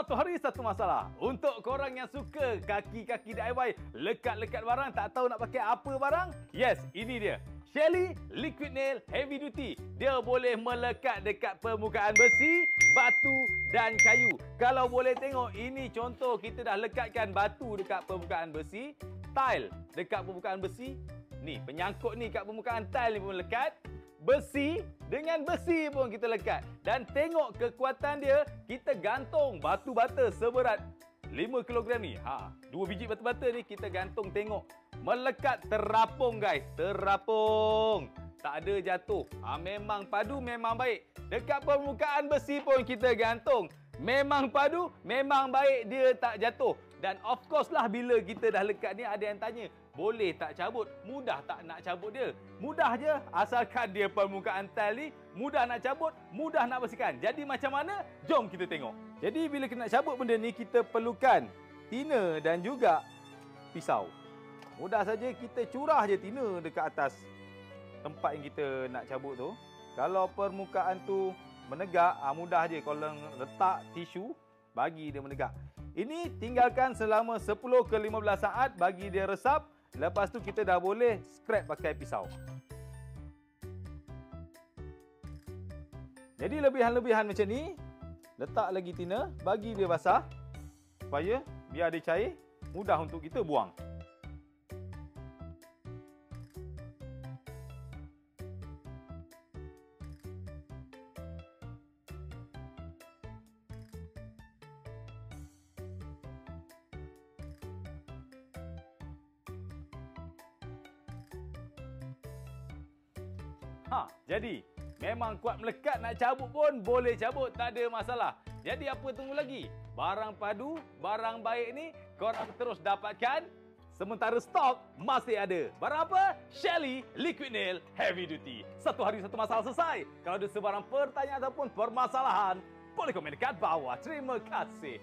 Satu hari satu masalah. Untuk korang yang suka kaki-kaki DIY, lekat-lekat barang, tak tahu nak pakai apa barang? Yes, ini dia. Shelly Liquid Nail Heavy Duty. Dia boleh melekat dekat permukaan besi, batu dan kayu. Kalau boleh tengok, ini contoh kita dah lekatkan batu dekat permukaan besi, tile dekat permukaan besi. Ni, penyangkut ni kat permukaan tile ni pun lekat. Besi dengan besi pun kita lekat. Dan tengok kekuatan dia, kita gantung batu bata seberat 5 kg ni. 2 biji batu bata ni kita gantung, tengok. Melekat, terapung guys, terapung. Tak ada jatuh. Memang padu, memang baik. Dekat permukaan besi pun kita gantung. Memang padu, memang baik, dia tak jatuh. Dan of course lah, bila kita dah lekat ni, ada yang tanya, boleh tak cabut? Mudah tak nak cabut dia? Mudah je, asalkan dia permukaan tile ni, mudah nak cabut, mudah nak bersihkan. Jadi macam mana? Jom kita tengok. Jadi bila kita nak cabut benda ni, kita perlukan tina dan juga pisau. Mudah saja, kita curah je tina dekat atas tempat yang kita nak cabut tu. Kalau permukaan tu menegak, mudah je kalau letak tisu, bagi dia menegak. Ini tinggalkan selama 10 ke 15 saat bagi dia resap. Lepas tu kita dah boleh scrap pakai pisau. Jadi lebihan-lebihan macam ni, letak lagi tina, bagi dia basah. Supaya biar dia cair, mudah untuk kita buang. Jadi memang kuat melekat, nak cabut pun boleh cabut, tak ada masalah. Jadi apa tunggu lagi? Barang padu, barang baik ni korang terus dapatkan. Sementara stok masih ada. Barang apa? Shelly Liquid Nail Heavy Duty. Satu hari satu masalah selesai. Kalau ada sebarang pertanyaan ataupun permasalahan, boleh komen dekat bawah. Terima kasih.